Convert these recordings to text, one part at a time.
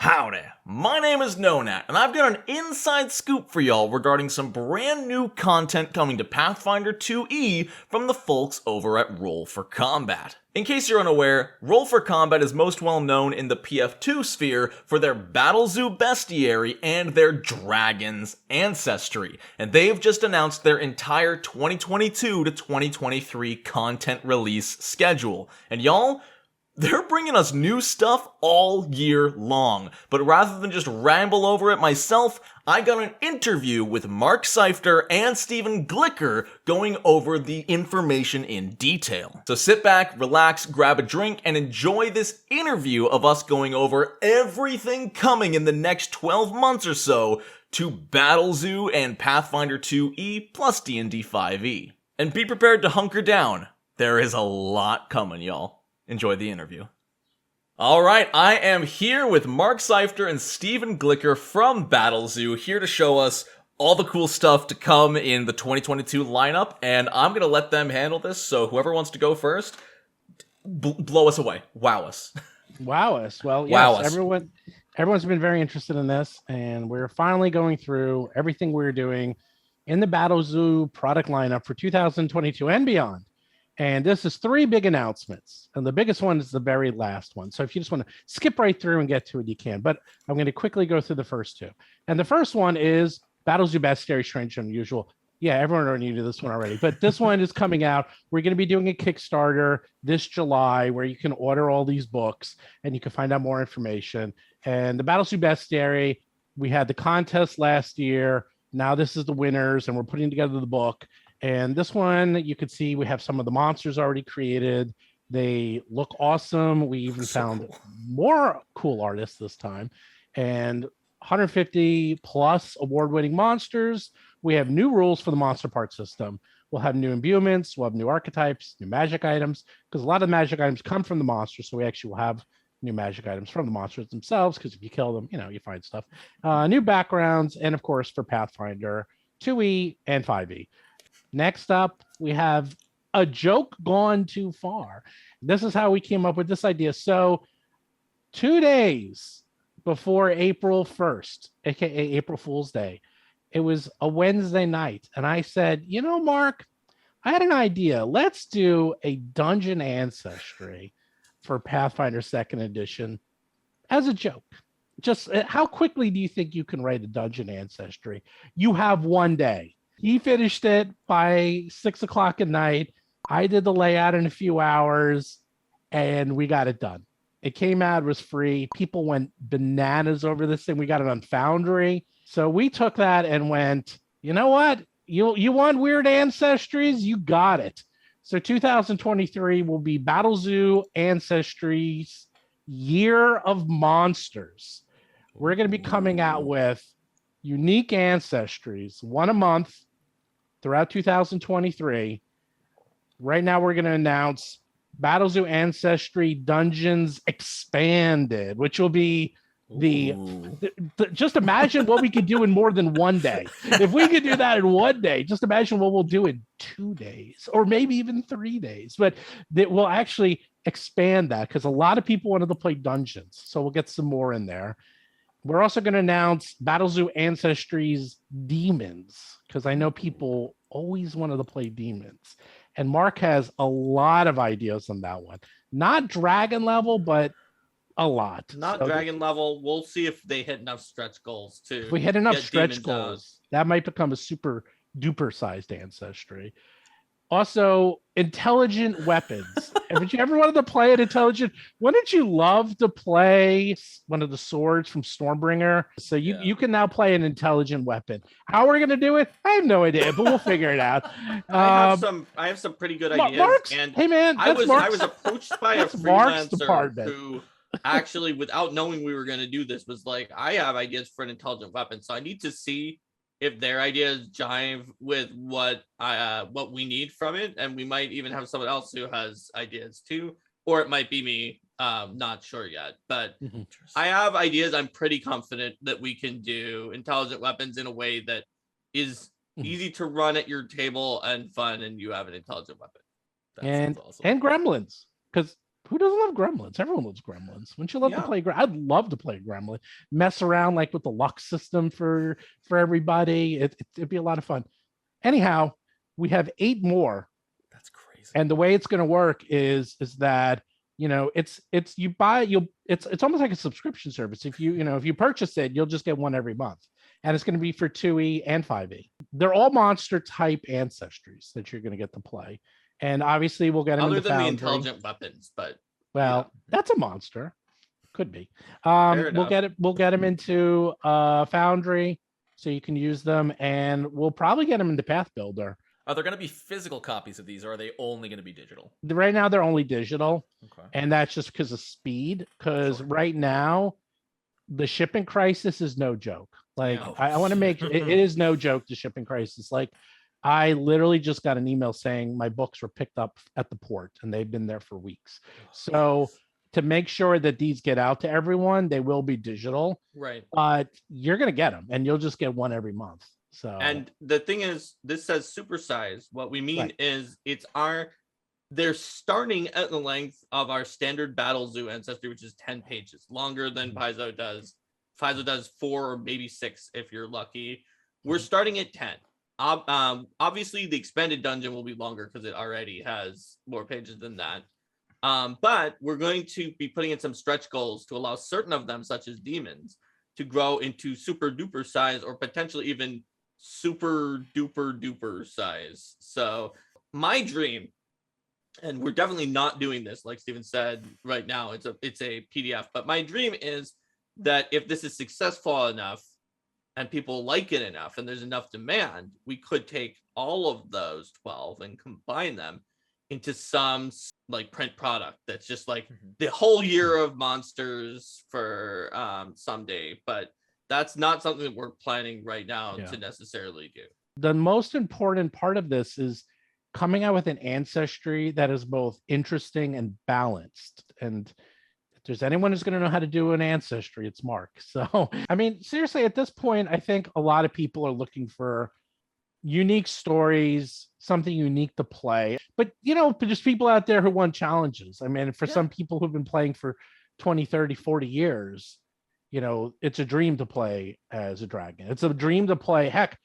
Howdy, my name is Nonat, and I've got an inside scoop for y'all regarding some brand new content coming to Pathfinder 2e from the folks over at Roll for Combat. In case you're unaware, Roll for Combat is most well known in the PF2 sphere for their Battlezoo Bestiary and their Dragon's Ancestry, and they've just announced their entire 2022 to 2023 content release schedule. And y'all, they're bringing us new stuff all year long, but rather than just ramble over it myself, I got an interview with Mark Seifter and Stephen Glicker going over the information in detail. So sit back, relax, grab a drink, and enjoy this interview of us going over everything coming in the next 12 months or so to Battlezoo and Pathfinder 2e plus D&D 5e. And be prepared to hunker down. There is a lot coming, y'all. Enjoy the interview. All right, I am here with Mark Seifter and Stephen Glicker from Battlezoo, here to show us all the cool stuff to come in the 2022 lineup, and I'm going to let them handle this, so whoever wants to go first, blow us away. Wow us. Wow us. Well, yes, Wow us. everyone's been very interested in this, and we're finally going through everything we're doing in the Battlezoo product lineup for 2022 and beyond. And this is 3 big announcements. And the biggest one is the very last one. So if you just want to skip right through and get to it, you can. But I'm going to quickly go through the first 2. And the first one is Battlezoo Bestiary Strange and Unusual. Yeah, everyone already knew this one already. But this one is coming out. We're going to be doing a Kickstarter this July where you can order all these books and you can find out more information. And the Battlezoo Bestiary, we had the contest last year. Now this is the winners, and we're putting together the book. And this one, you could see we have some of the monsters already created. They look awesome. We even found more cool artists this time. And 150 plus award-winning monsters. We have new rules for the monster part system. We'll have new imbuements. We'll have new archetypes, new magic items, because a lot of magic items come from the monsters. So we actually will have new magic items from the monsters themselves, because if you kill them, you find stuff. New backgrounds, and of course for Pathfinder 2e and 5e. Next up, we have a joke gone too far. This is how we came up with this idea. So 2 days before April 1st, aka April Fool's Day, it was a Wednesday night. And I said, Mark, I had an idea. Let's do a Dungeon Ancestry for Pathfinder 2nd edition as a joke. Just how quickly do you think you can write a Dungeon Ancestry? You have 1 day. He finished it by 6 o'clock at night. I did the layout in a few hours, and we got it done. It came out, it was free. People went bananas over this thing. We got it on Foundry. So we took that and went, you know what? You want weird ancestries? You got it. So 2023 will be Battlezoo Ancestry's Year of Monsters. We're going to be coming out with unique ancestries, 1 a month, throughout 2023. Right now, we're going to announce Battlezoo Ancestry Dungeons Expanded, which will be the just imagine what we could do in more than 1 day. If we could do that in 1 day, just imagine what we'll do in 2 days, or maybe even 3 days. But that will actually expand that, because a lot of people wanted to play dungeons. So we'll get some more in there. We're also going to announce Battlezoo Ancestry's Demons, because I know people always wanted to play demons. And Mark has a lot of ideas on that one. Not dragon level, but a lot. Not dragon level. We'll see if they hit enough stretch goals too. If we hit enough stretch goals, that might become a super duper sized ancestry. Also, intelligent weapons. Have you ever wanted to play an intelligent? Wouldn't you love to play one of the swords from Stormbringer? So you can now play an intelligent weapon. How we're gonna do it? I have no idea, but we'll figure it out. I have some pretty good ideas. And hey man, I was approached by a freelancer who actually, without knowing we were gonna do this, was like, I have ideas for an intelligent weapon, so I need to see if their ideas jive with what we need from it, and we might even have someone else who has ideas too, or it might be me. Not sure yet, but I have ideas. I'm pretty confident that we can do intelligent weapons in a way that is easy to run at your table and fun, and you have an intelligent weapon. And gremlins, because Who doesn't love Gremlins? Everyone loves Gremlins. Wouldn't you love to play? I'd love to play Gremlin. Mess around like with the luck system for everybody. It'd be a lot of fun. Anyhow, we have 8 more. That's crazy. And the way it's going to work is that it's almost like a subscription service. If you purchase it, you'll just get one every month, and it's going to be for 2E and 5E. They're all monster type ancestries that you're going to get to play. And obviously, we'll get them other into than Foundry. the intelligent weapons, but that's a monster. Could be. We'll get them into Foundry, so you can use them, and we'll probably get them into Path Builder. Are there going to be physical copies of these, or are they only going to be digital? Right now, they're only digital, okay. And that's just because of speed. Because right now, the shipping crisis is no joke. Like, I want to make it is no joke. The shipping crisis, like. I literally just got an email saying my books were picked up at the port and they've been there for weeks. So to make sure that these get out to everyone, they will be digital. Right. But you're going to get them and you'll just get one every month. So, and the thing is, this says supersize. What we mean is they're starting at the length of our standard Battlezoo ancestry, which is 10 pages, longer than Paizo does. Paizo does 4 or maybe 6 if you're lucky. We're starting at 10. Obviously the expanded dungeon will be longer because it already has more pages than that, but we're going to be putting in some stretch goals to allow certain of them, such as demons, to grow into super duper size or potentially even super duper size. So my dream, and we're definitely not doing this like Steven said right now, it's a PDF, but my dream is that if this is successful enough and people like it enough and there's enough demand, we could take all of those 12 and combine them into some like print product that's just like the whole year of monsters for someday. But that's not something that we're planning right now to necessarily do. The most important part of this is coming out with an ancestry that is both interesting and balanced. And there's anyone who's going to know how to do an ancestry, it's Mark. So, I mean, seriously, at this point, I think a lot of people are looking for unique stories, something unique to play. But, there's people out there who want challenges. I mean, for some people who've been playing for 20, 30, 40 years, it's a dream to play as a dragon. It's a dream to play. Heck,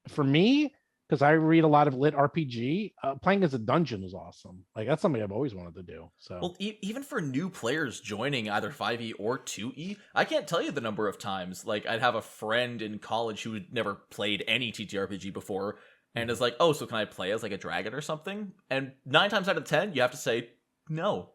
for me, because I read a lot of lit RPG, playing as a dungeon is awesome. Like, that's something I've always wanted to do. So, well, even for new players joining either 5e or 2e, I can't tell you the number of times. Like, I'd have a friend in college who had never played any TTRPG before, and is like, "Oh, so can I play as like a dragon or something?" And 9 times out of 10, you have to say no.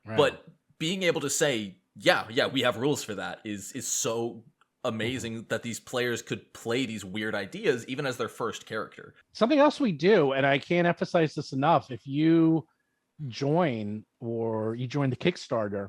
Right. But being able to say, "Yeah, we have rules for that," is so amazing that these players could play these weird ideas even as their first character. Something else we do, and I can't emphasize this enough, if you join the Kickstarter,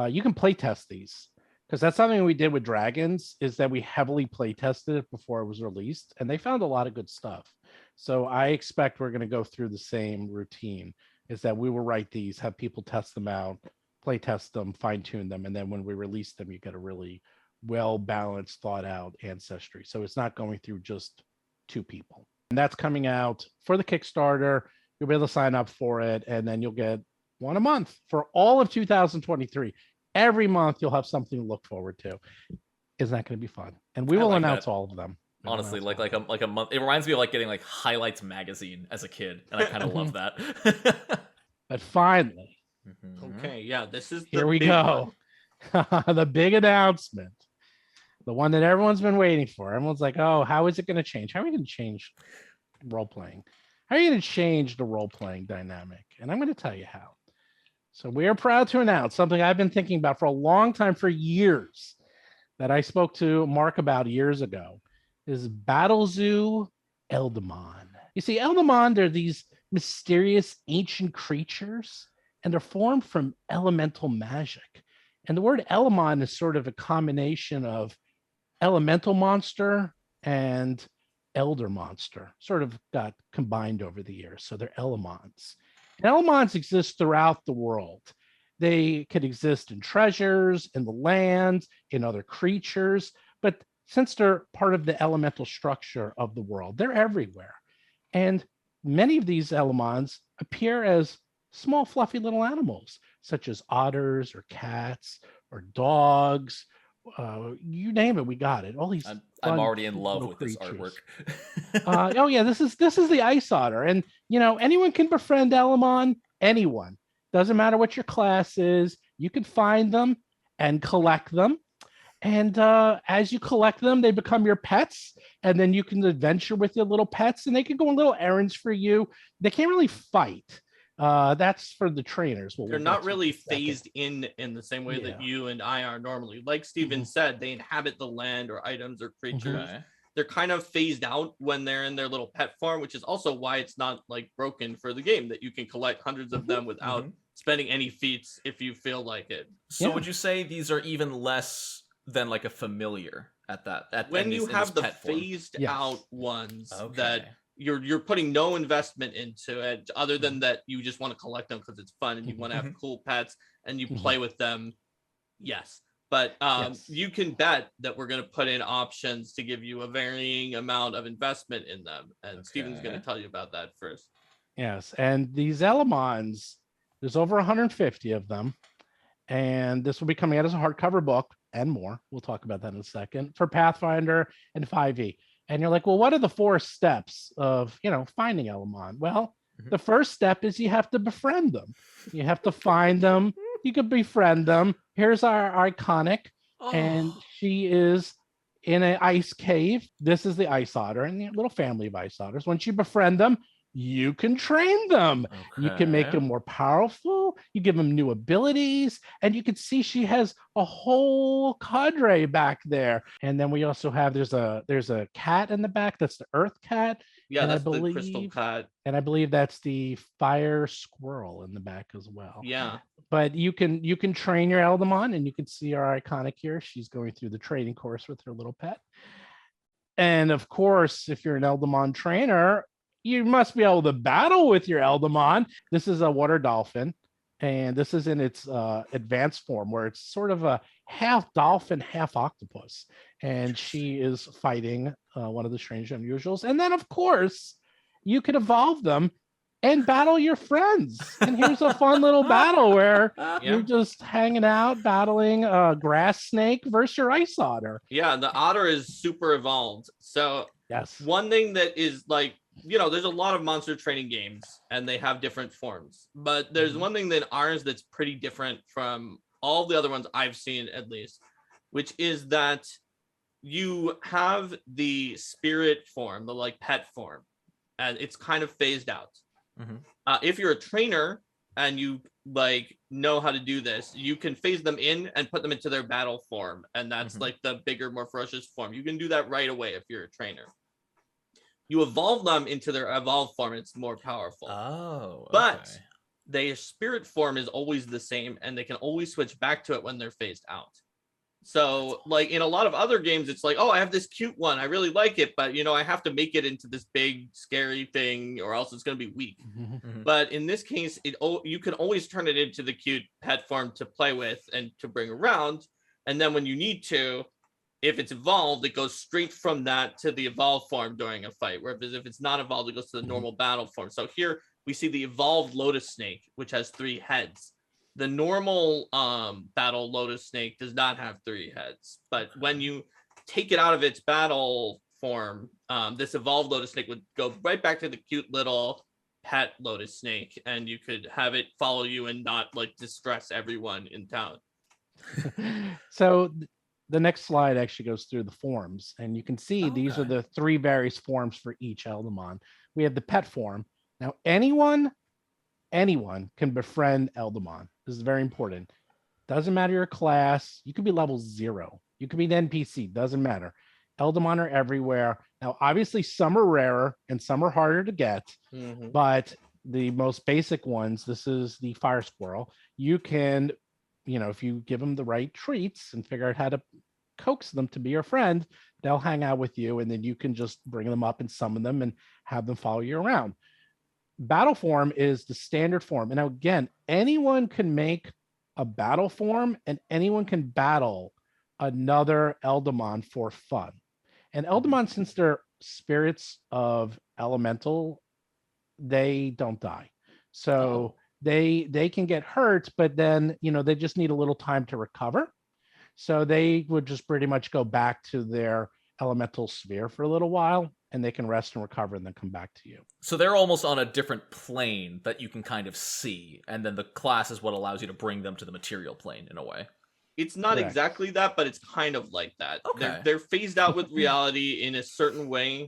you can play test these, because that's something we did with Dragons, is that we heavily play tested it before it was released, and they found a lot of good stuff. So I expect we're going to go through the same routine, is that we will write these, have people test them out, play test them, fine tune them, and then when we release them, you get a really well-balanced, thought-out ancestry. So it's not going through just 2 people. And that's coming out for the Kickstarter. You'll be able to sign up for it, and then you'll get one a month for all of 2023. Every month you'll have something to look forward to. Isn't that going to be fun? And we will announce all of them. Honestly, like a month. It reminds me of like getting like Highlights magazine as a kid, and I kind of love that. But finally, okay, this is here we go. The big announcement. The one that everyone's been waiting for. Everyone's like, "Oh, how is it going to change? How are we going to change role-playing? How are you going to change the role-playing dynamic?" And I'm going to tell you how. So we are proud to announce something I've been thinking about for a long time, for years, that I spoke to Mark about years ago, is Battlezoo Eldamon. You see, Eldamon, they're these mysterious ancient creatures, and they're formed from elemental magic. And the word Eldamon is sort of a combination of elemental monster and elder monster, sort of got combined over the years. So they're Eldamons. And Eldamons exist throughout the world. They could exist in treasures, in the land, in other creatures, but since they're part of the elemental structure of the world, they're everywhere. And many of these Eldamons appear as small, fluffy little animals, such as otters or cats or dogs. You name it, we got it. All these I'm already in love little with this creatures. artwork. Oh yeah, this is the ice otter, and anyone can befriend Eldemon. Anyone, doesn't matter what your class is. You can find them and collect them, and as you collect them, they become your pets, and then you can adventure with your little pets, and they can go on little errands for you. They can't really fight. That's for the trainers. They're not really phased in the same way that you and I are normally. Like Steven said, they inhabit the land or items or creatures. They're kind of phased out when they're in their little pet form, which is also why it's not like broken for the game, that you can collect hundreds of them without spending any feats if you feel like it. So would you say these are even less than like a familiar when you have the phased out ones that you're putting no investment into it other than that you just want to collect them because it's fun and you want to have cool pets and you play with them. Yes. But you can bet that we're going to put in options to give you a varying amount of investment in them. And Steven's going to tell you about that first. Yes. And these Eldemons, there's over 150 of them. And this will be coming out as a hardcover book and more. We'll talk about that in a second for Pathfinder and 5e. And you're like, well, what are the 4 steps of, finding Eldemon? Well, the first step is you have to befriend them. You have to find them. You could befriend them. Here's our iconic, and she is in an ice cave. This is the ice otter and the little family of ice otters. Once you befriend them, you can train them. You can make them more powerful. You give them new abilities, and you can see she has a whole cadre back there. And then we also have there's a cat in the back. That's the Earth cat. Yeah, and that's the crystal cat. And I believe that's the fire squirrel in the back as well. Yeah. But you can train your Eldemon, and you can see our iconic here. She's going through the training course with her little pet. And of course, if you're an Eldemon trainer, you must be able to battle with your Eldemon. This is a water dolphin, and this is in its advanced form, where it's sort of a half dolphin, half octopus. And she is fighting one of the strange unusuals. And then, of course, you can evolve them and battle your friends. And here's a fun little battle where you're just hanging out, battling a grass snake versus your ice otter. Yeah, the otter is super evolved. So one thing that is like, there's a lot of monster training games and they have different forms, but there's one thing that ours that's pretty different from all the other ones I've seen, at least, which is that you have the spirit form, the like pet form, and it's kind of phased out. If you're a trainer and you like know how to do this, you can phase them in and put them into their battle form, and that's like the bigger, more ferocious form. You can do that right away if you're a trainer. You evolve them into their evolved form, it's more powerful. But their spirit form is always the same, and they can always switch back to it when they're phased out. So like in a lot of other games, it's like, oh, I have this cute one, I really like it, but I have to make it into this big scary thing or else it's going to be weak. But in this case, you can always turn it into the cute pet form to play with and to bring around. And then when you need to, if it's evolved, it goes straight from that to the evolved form during a fight. Whereas if it's not evolved, it goes to the normal battle form. So here we see the evolved lotus snake, which has 3 heads. The normal battle lotus snake does not have 3 heads. But when you take it out of its battle form, this evolved lotus snake would go right back to the cute little pet lotus snake, and you could have it follow you and not like distress everyone in town. So the next slide actually goes through the forms, and you can see these are the 3 various forms for each Eldemon. We have the pet form. Now, anyone can befriend Eldemon. This is very important. Doesn't matter your class. You could be level 0. You could be an NPC. Doesn't matter. Eldemon are everywhere. Now, obviously, some are rarer and some are harder to get, but the most basic ones, this is the fire squirrel. You can, if you give them the right treats and figure out how to coax them to be your friend, they'll hang out with you, and then you can just bring them up and summon them and have them follow you around. Battle form is the standard form. And now, again, anyone can make a battle form, and anyone can battle another Eldemon for fun. And Eldemon, since they're spirits of elemental, they don't die. So they can get hurt, but then, they just need a little time to recover. So they would just pretty much go back to their elemental sphere for a little while, and they can rest and recover and then come back to you. So they're almost on a different plane that you can kind of see, and then the class is what allows you to bring them to the material plane in a way. It's not Correct. exactly that, but it's kind of like that. Okay. They're phased out with reality in a certain way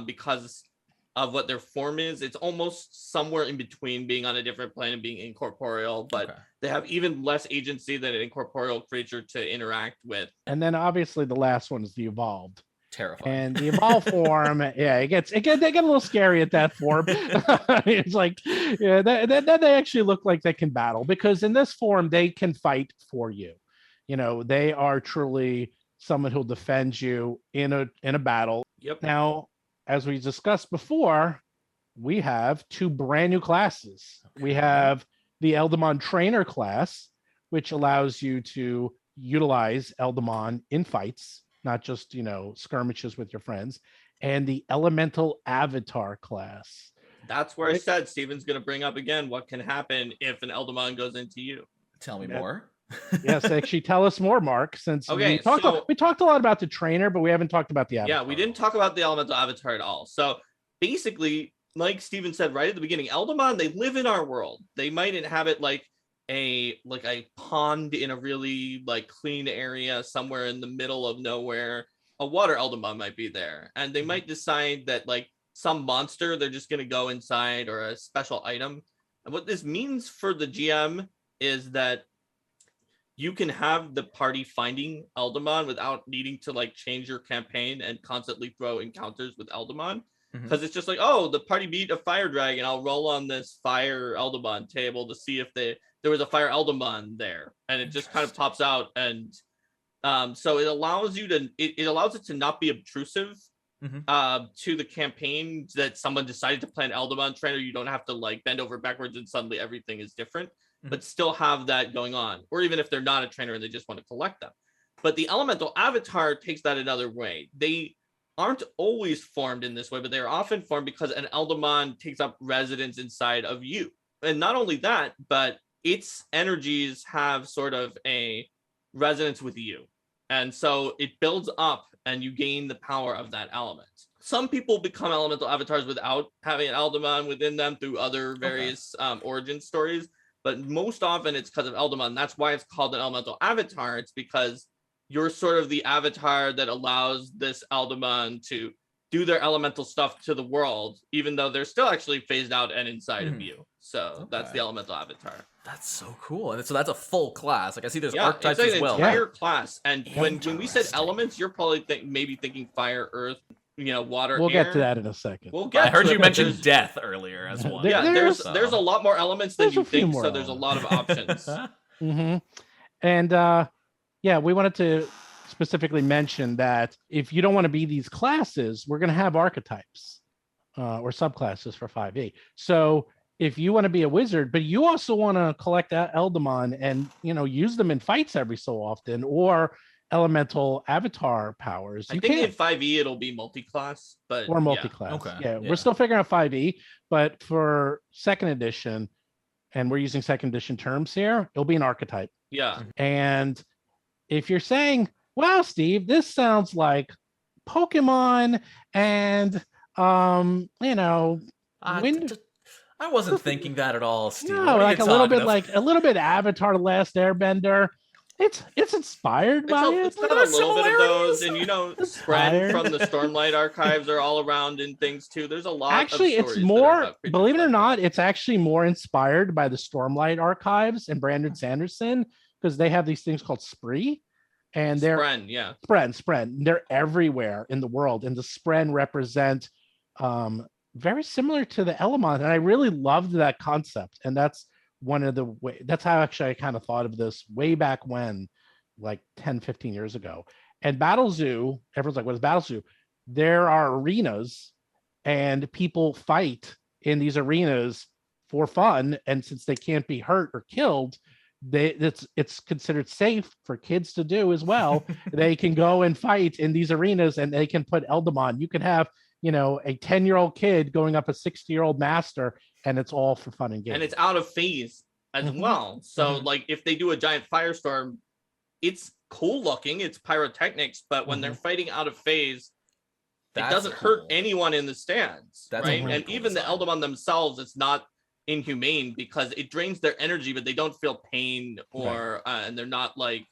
because of what their form is. It's almost somewhere in between being on a different plane and being incorporeal, but they have even less agency than an incorporeal creature to interact with. And then obviously the last one is the evolved. Terrifying. And the evolved form, they get a little scary at that form. It's like, then they actually look like they can battle, because in this form they can fight for you. They are truly someone who'll defend you in a battle. Yep. Now, as we discussed before, we have two brand new classes. We have the Eldemon Trainer class, which allows you to utilize Eldemon in fights, not just, skirmishes with your friends, and the Elemental Avatar class. That's where I said Steven's going to bring up again what can happen if an Eldemon goes into you. Tell me more. Yes, actually, tell us more, Mark, since we talked a lot about the trainer, but we haven't talked about the avatar. Yeah, we didn't talk about the Elemental Avatar at all. So basically, like Steven said right at the beginning, Eldemon, they live in our world. They might inhabit like a pond in a really clean area somewhere in the middle of nowhere. A water Eldemon might be there, and they might decide that some monster they're just going to go inside, or a special item. And what this means for the GM is that you can have the party finding Eldemon without needing to change your campaign and constantly throw encounters with Eldemon. Because it's just the party beat a fire dragon. I'll roll on this fire Eldemon table to see if there was a fire Eldemon there, and it just kind of pops out. And so it allows you to it allows it to not be obtrusive to the campaign that someone decided to play an Eldemon trainer. You don't have to bend over backwards and suddenly everything is different, but still have that going on. Or even if they're not a trainer and they just want to collect them. But the Elemental Avatar takes that another way. They aren't always formed in this way, but they're often formed because an Eldemon takes up residence inside of you. And not only that, but its energies have sort of a resonance with you. And so it builds up and you gain the power of that element. Some people become elemental avatars without having an Eldemon within them through other various origin stories. But most often it's because of Eldemon. That's why it's called an elemental avatar. It's because you're sort of the avatar that allows this Eldemon to do their elemental stuff to the world, even though they're still actually phased out and inside of you. So that's the elemental avatar. That's so cool. And so that's a full class. I see there's archetypes as well. It's an entire class. And when we said elements, you're probably maybe thinking fire, earth, water, We'll air. get to that in a second. I heard you mention death earlier as well. There's a lot more elements than you think, so there's a lot of options. And we wanted to specifically mention that if you don't want to be these classes, we're going to have archetypes or subclasses for 5e. So if you want to be a wizard, but you also want to collect Eldemon and use them in fights every so often, or elemental avatar powers. I think in 5e it'll be multi-class, but or multi-class. Yeah. We're still figuring out 5e, but for second edition, and we're using second edition terms here, it'll be an archetype. Yeah. And if you're saying, wow, Steve, this sounds like Pokemon and I wasn't thinking that at all, Steve. No, a little bit Avatar: The Last Airbender. It's inspired by it. It's got a little bit of those, and spread from the Stormlight archives are all around and things too. There's a lot. Actually, of it's more. Believe it or not, it's actually more inspired by the Stormlight archives and Brandon Sanderson, because they have these things called Spree, and they're Spren. They're everywhere in the world, and the Spren represent very similar to the Eldemon, and I really loved that concept. And that's one of the that's how actually I kind of thought of this way back when, like 10, 15 years ago. And Battlezoo, everyone's like, what is Battlezoo? There are arenas, and people fight in these arenas for fun. And since they can't be hurt or killed, it's considered safe for kids to do as well. They can go and fight in these arenas, and they can put Eldemon. You can have a 10-year-old kid going up a 60-year-old master and it's all for fun and games. And it's out of phase as well. So like if they do a giant firestorm, it's cool looking, it's pyrotechnics, but when they're fighting out of phase, it doesn't hurt anyone in the stands. Right. And cool even the Eldemon themselves, it's not inhumane because it drains their energy, but they don't feel pain or and they're not like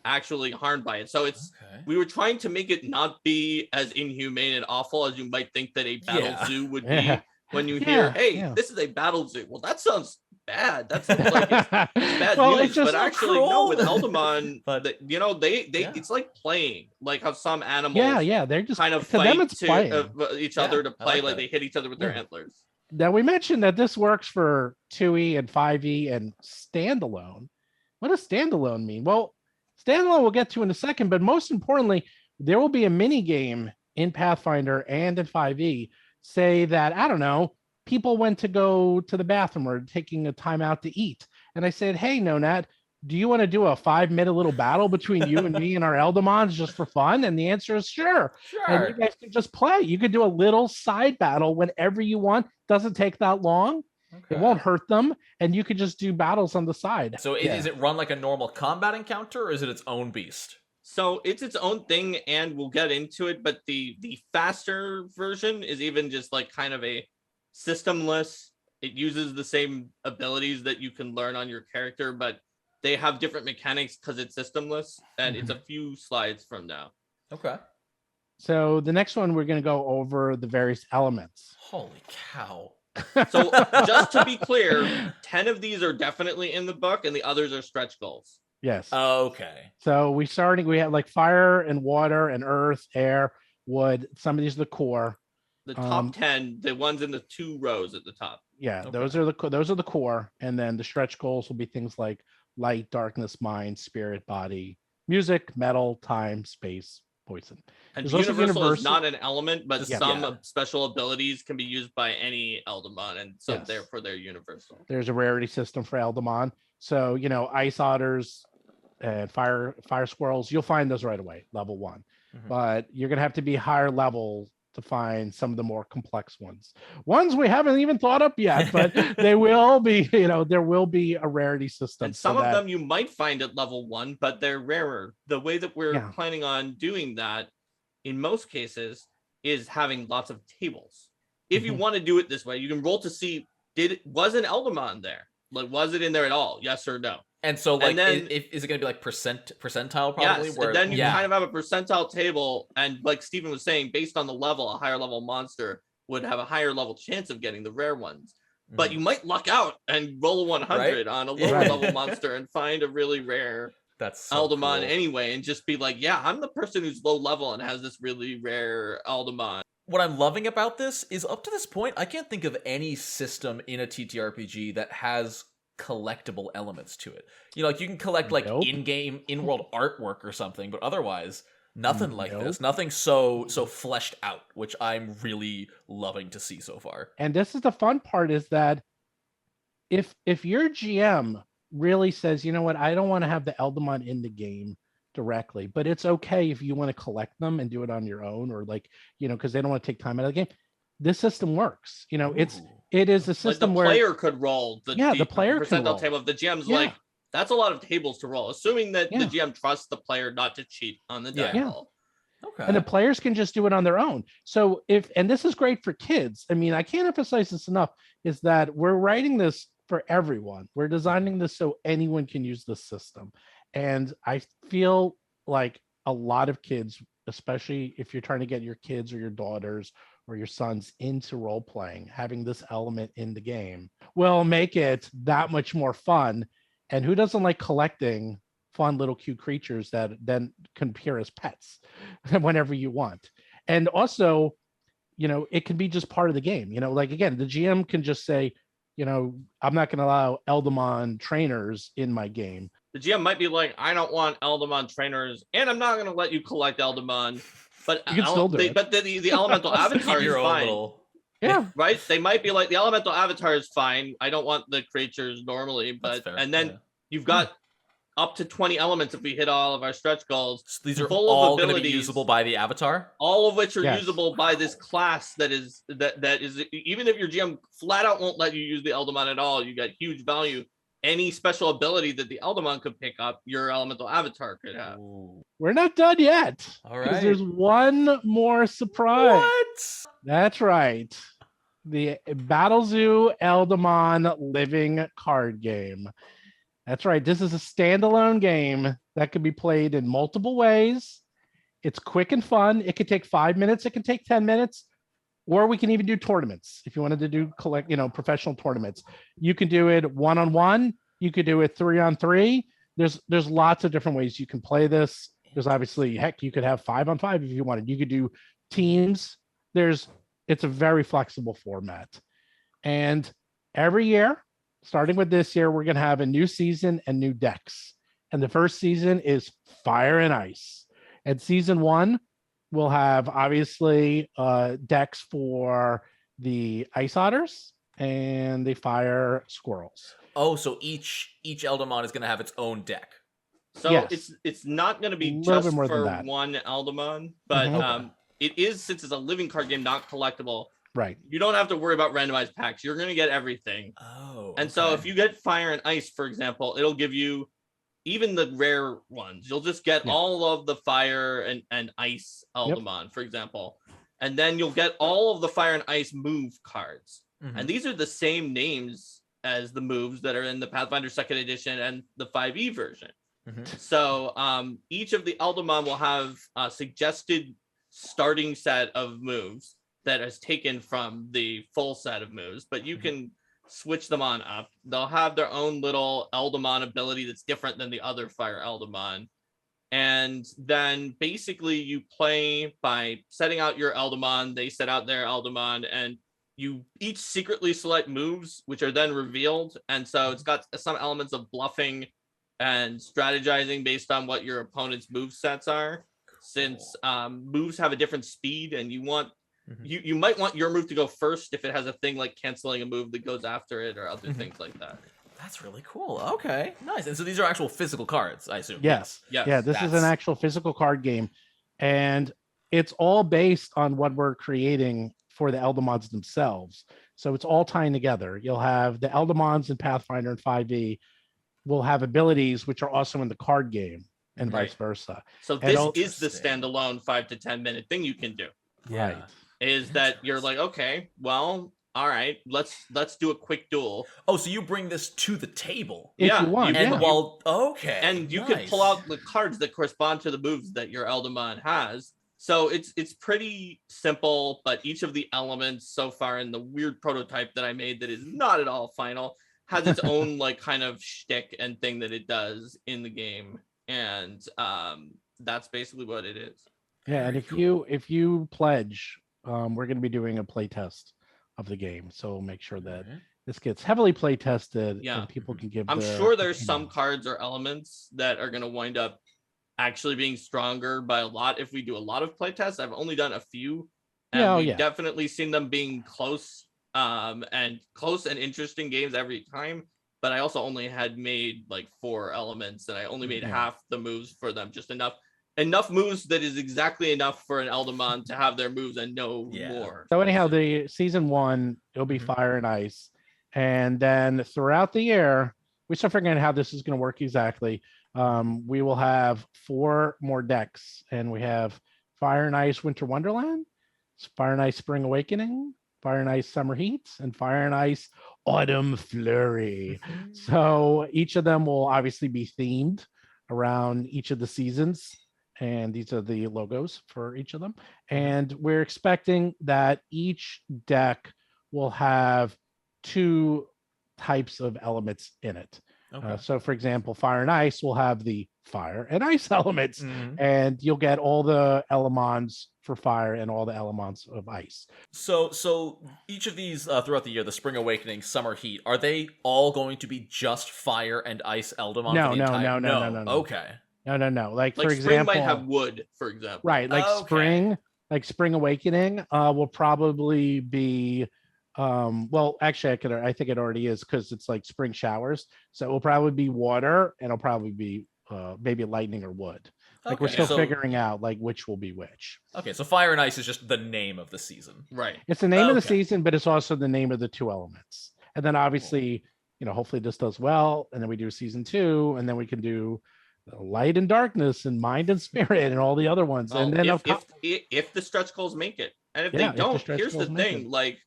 actually harmed by it. So it's we were trying to make it not be as inhumane and awful as you might think that a Battlezoo would be when you hear, hey, this is a Battlezoo. Well, that sounds bad. That sounds like it's bad news. But actually, no, with Eldemon, you know, they it's like playing, like how some animals they're just kind of to fight them it's to each other to play, like they hit each other with their antlers. Now, we mentioned that this works for 2E and 5E and standalone. What does standalone mean? Well, standalone we'll get to in a second, but most importantly, there will be a mini game in Pathfinder and in 5E. Say that, I don't know, people went to go to the bathroom or taking a time out to eat. And I said, hey, Nonat, do you want to do a 5-minute little battle between you and me and our Eldemons just for fun? And the answer is sure. And you guys can just play. You could do a little side battle whenever you want. Doesn't take that long. It won't hurt them. And you could just do battles on the side. So is it run like a normal combat encounter, or is it its own beast? So it's its own thing, and we'll get into it. But the faster version is even just like kind of a systemless. It uses the same abilities that you can learn on your character, but they have different mechanics because it's systemless, and it's a few slides from now. Okay. So the next one, we're going to go over the various elements. Holy cow. So just to be clear, 10 of these are definitely in the book, and the others are stretch goals. Yes. Okay. So we have like fire and water and earth, air, wood. Some of these are the core. The top 10, the ones in the 2 rows at the top. Yeah, those are the core, and then the stretch goals will be things like light, darkness, mind, spirit, body, music, metal, time, space, poison. And universal is not an element, but some special abilities can be used by any Eldemon, and so therefore they're universal. There's a rarity system for Eldemon. So, you know, ice otters and fire squirrels, you'll find those right away, level 1. But you're going to have to be higher level to find some of the more complex ones we haven't even thought up yet, but they will be, you know, there will be a rarity system. And some of them you might find at level 1, but they're rarer. The way that we're planning on doing that in most cases is having lots of tables. If you want to do it this way, you can roll to see, was an Eldemon there? Like, was it in there at all? Yes or no? And so, like, is it going to be like percentile probably? Yes, and then you kind of have a percentile table, and like Stephen was saying, based on the level, a higher level monster would have a higher level chance of getting the rare ones. But you might luck out and roll a 100 on a lower level monster and find a really rare Eldemon anyway, and just be like, yeah, I'm the person who's low level and has this really rare Eldemon. What I'm loving about this is, up to this point, I can't think of any system in a TTRPG that has collectible elements to it. You know, like you can collect like in-game, in-world artwork or something, but otherwise nothing like this. Nothing so fleshed out, which I'm really loving to see so far. And this is the fun part, is that if your GM really says, you know what, I don't want to have the Eldemon in the game directly, but it's okay if you want to collect them and do it on your own, or like, you know, because they don't want to take time out of the game. This system works. You know, it is a system like the player could roll the player percentile table. If the GM's like, that's a lot of tables to roll, assuming that the GM trusts the player not to cheat on the die roll. Okay. And the players can just do it on their own. So and this is great for kids. I mean, I can't emphasize this enough, is that we're writing this for everyone. We're designing this so anyone can use this system. And I feel like a lot of kids, especially if you're trying to get your kids or your daughters or your sons into role playing, having this element in the game will make it that much more fun. And who doesn't like collecting fun little cute creatures that then can appear as pets whenever you want? And also, you know, it can be just part of the game. You know, like, again, the GM can just say, you know, I'm not going to allow Eldemon trainers in my game. The GM might be like, I don't want Eldemon trainers, and I'm not going to let you collect Eldemon. But you can still do it. But the elemental avatar is fine. Yeah. Right? They might be like, the elemental avatar is fine. I don't want the creatures normally, but and then you've got up to 20 elements if we hit all of our stretch goals. So these are full all of going to be abilities, usable by the avatar? all of which are Yes. usable by this class that is even if your GM flat out won't let you use the Eldemon at all, you get huge value. Any special ability that the Eldemon could pick up, your elemental avatar could have. Ooh. We're not done yet. All Because right. there's one more surprise. What? That's right. The Battlezoo Eldamon living card game. That's right. This is a standalone game that can be played in multiple ways. It's quick and fun. It could take 5 minutes. It can take 10 minutes. Or we can even do tournaments. If you wanted to do professional tournaments, you can do it 1-on-1. You could do it 3-on-3. There's lots of different ways you can play this. There's obviously, heck, you could have 5-on-5 if you wanted. You could do teams. It's a very flexible format. And every year, starting with this year, we're going to have a new season and new decks. And the first season is Fire and Ice. And season 1 will have obviously decks for the Ice Otters and the Fire Squirrels. Oh, so each Eldemon is going to have its own deck. So yes. it's not going to be little just bit more for than that. one Eldemon, but Mhm. it is, since it's a living card game, not collectible. Right. You don't have to worry about randomized packs. You're going to get everything. Oh. And so if you get Fire and Ice, for example, it'll give you even the rare ones. You'll just get all of the Fire and Ice Eldemon, for example. And then you'll get all of the Fire and Ice move cards. Mhm. And these are the same names as the moves that are in the Pathfinder 2nd edition and the 5e version. Mhm. So each of the Eldemon will have a suggested starting set of moves that is taken from the full set of moves, but you can switch them on up. They'll have their own little Eldemon ability that's different than the other Fire Eldemon. And then basically you play by setting out your Eldemon, they set out their Eldemon, and you each secretly select moves, which are then revealed. And so it's got some elements of bluffing and strategizing based on what your opponent's move sets are. Since moves have a different speed, and you might want your move to go first if it has a thing like canceling a move that goes after it or other things like that. That's really cool. Okay, nice. And so these are actual physical cards, I assume. Yes. Yeah, this is an actual physical card game. And it's all based on what we're creating for the Eldemons themselves. So it's all tying together. You'll have the Eldemons in Pathfinder and 5e will have abilities which are also in the card game, and vice versa. So this is the standalone 5 to 10 minute thing you can do. Yeah. Right. Is that you're like, okay, well, all right, let's do a quick duel. Oh, so you bring this to the table. If you want, And okay. And you can pull out the cards that correspond to the moves that your Eldemon has. So it's pretty simple, but each of the elements so far in the weird prototype that I made that is not at all final has its own like kind of shtick and thing that it does in the game. And that's basically what it is. Yeah, and if you pledge, we're going to be doing a play test of the game, so make sure that this gets heavily play tested. Yeah, and people can give. I'm sure there's some cards or elements that are going to wind up actually being stronger by a lot if we do a lot of play tests. I've only done a few, and we've definitely seen them being close and interesting games every time. But I also only had made like 4 elements, and I only made half the moves for them, just enough moves that is exactly enough for an Eldemon to have their moves and no more. So anyhow, the season 1, it'll be Fire and Ice. And then throughout the year, we're still figuring out how this is going to work exactly. We will have 4 more decks, and we have Fire and Ice Winter Wonderland, Fire and Ice Spring Awakening, Fire and Ice Summer Heat, and Fire and Ice Autumn Flurry. So each of them will obviously be themed around each of the seasons. And these are the logos for each of them. And we're expecting that each deck will have 2 types of elements in it. Okay. So for example, Fire and Ice will have the Fire and Ice elements, and you'll get all the Eldemons for Fire and all the Eldemons of Ice. So each of these throughout the year, the Spring Awakening, Summer Heat, are they all going to be just Fire and Ice Eldemon? No. Okay. No. Like for Spring example, might have wood, for example. Right, like Spring Awakening will probably be Well, actually, I think it already is because it's like spring showers. So it will probably be water, and it'll probably be maybe lightning or wood. Like we're Okay, still so figuring out like which will be which. okay, so Fire and Ice is just the name of the season. Right. It's the name of the Okay. season, but it's also the name of the two elements. And then obviously, hopefully this does well, and then we do season 2, and then we can do light and darkness and mind and spirit and all the other ones. Well, and then if the stretch goals make it, and if Yeah, they if the don't, stretch here's the goals make thing: it. like,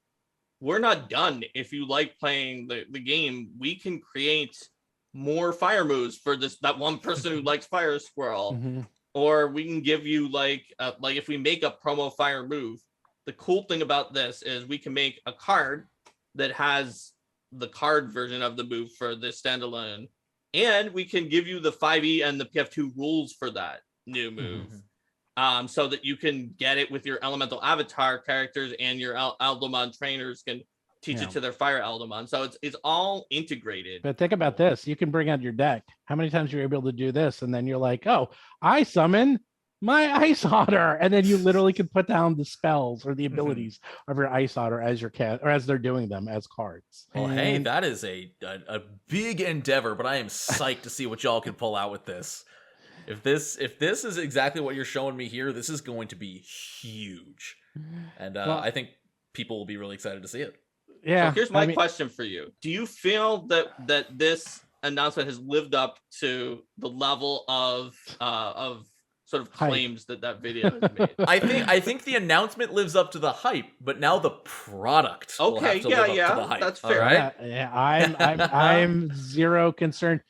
we're not done. If you like playing the game, we can create more fire moves for that one person who likes Fire Squirrel, Mhm. or we can give you like if we make a promo fire move. The cool thing about this is we can make a card that has the card version of the move for this standalone, and we can give you the 5e and the PF2 rules for that new move. So that you can get it with your elemental avatar characters, and your Eldemon trainers can teach it to their fire Eldemon. So it's all integrated. But think about this. You can bring out your deck. How many times you're able to do this? And then you're like, oh, I summon my Ice Otter. And then you literally can put down the spells or the abilities of your Ice Otter as your cat, or as they're doing them as cards. Well, hey, that is a big endeavor, but I am psyched to see what y'all can pull out with this. If this is exactly what you're showing me here, this is going to be huge. And I think people will be really excited to see it. Yeah. So here's my question for you. Do you feel that this announcement has lived up to the level of sort of claims that video has made? I think the announcement lives up to the hype, but now the product will have to live up to the hype. That's fair. Right? Yeah, I'm zero concerned.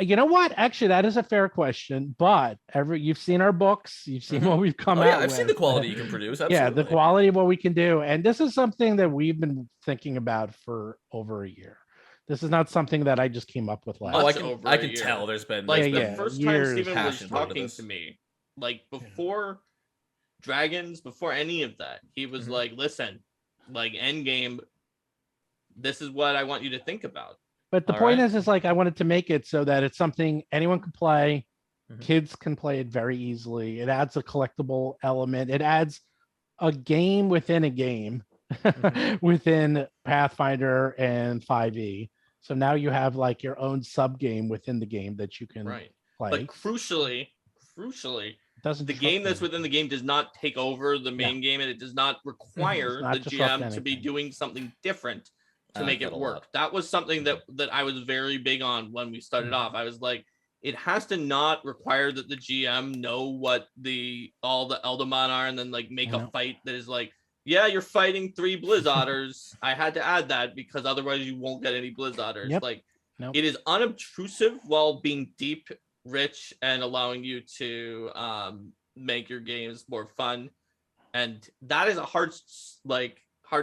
You know what? Actually, that is a fair question. But you've seen our books, you've seen what we've come out. Yeah, I've seen the quality you can produce. Absolutely. Yeah, the quality of what we can do, and this is something that we've been thinking about for over a year. This is not something that I just came up with last. I can tell. There's been the first time Steven was talking to me, like before Dragons, before any of that, he was like, "Listen, like Endgame, this is what I want you to think about." But the point is like I wanted to make it so that it's something anyone can play. Kids can play it very easily. It adds a collectible element. It adds a game within a game within Pathfinder and 5e. So now you have like your own sub game within the game that you can play. But crucially, the game that's within the game does not take over the main game, and it does not require the GM to be doing something different to make it work. That was something that I was very big on when we started off. I was like, it has to not require that the GM know what all the Eldemon are, and then like make a fight that is like, yeah, you're fighting 3 Blizzotters. I had to add that because otherwise you won't get any Blizzotters. It is unobtrusive while being deep, rich, and allowing you to make your games more fun. And that is a hard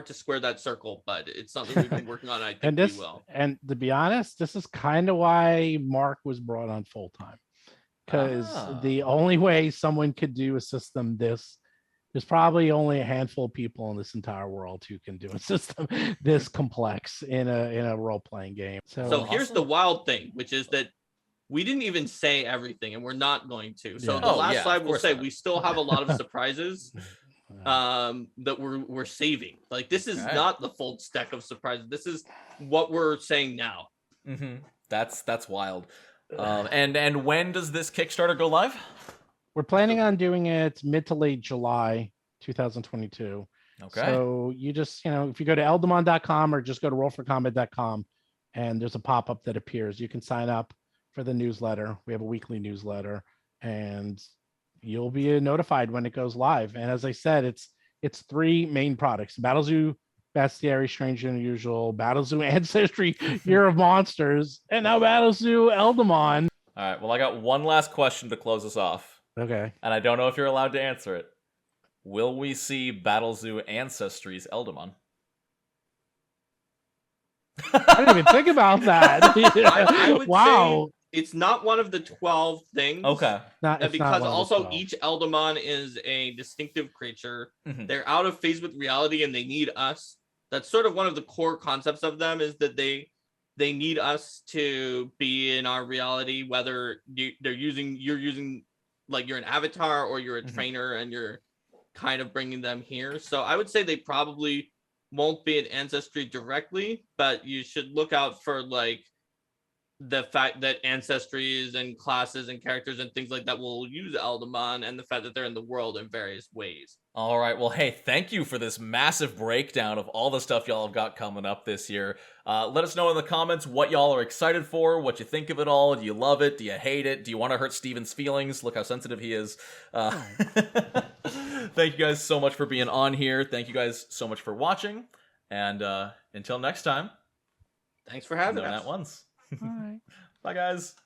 to square that circle, but it's something we've been working on. I think we will. And to be honest, this is kind of why Mark was brought on full time, because the only way someone could do a system there's probably only a handful of people in this entire world who can do a system this complex in a role-playing game. So here's the wild thing, which is that we didn't even say everything, and we're not going to. So the last slide will say we still have a lot of surprises that we're saving. Like this is not the full stack of surprises. This is what we're saying now. That's wild. And when does this Kickstarter go live? We're planning on doing it mid to late July 2022. Okay. So you just, if you go to eldemon.com or just go to rollforcombat.com, and there's a pop-up that appears. You can sign up for the newsletter. We have a weekly newsletter, and you'll be notified when it goes live. And as I said, it's 3 main products: Battlezoo Bestiary, Strange and Unusual, Battlezoo Ancestry, Year of Monsters, and now Battlezoo Eldemon. All right. Well, I got one last question to close us off. Okay. And I don't know if you're allowed to answer it. Will we see Battlezoo Ancestry's Eldemon? I didn't even think about that. I would wow. Say it's not one of the 12 things. Okay. Because also each Eldemon is a distinctive creature. They're out of phase with reality, and they need us. That's sort of one of the core concepts of them, is that they need us to be in our reality, whether you're using like you're an avatar or you're a trainer, and you're kind of bringing them here. So I would say they probably won't be an ancestry directly, but you should look out for like the fact that ancestries and classes and characters and things like that will use Eldemon, and the fact that they're in the world in various ways. All right, well, hey, thank you for this massive breakdown of all the stuff y'all have got coming up this year. Let us know in the comments what y'all are excited for, what you think of it all. Do you love it? Do you hate it? Do you want to hurt Steven's feelings? Look how sensitive he is. Thank you guys so much for being on here. Thank you guys so much for watching. And until next time, thanks for having Known us. At Once. All right. Bye, guys.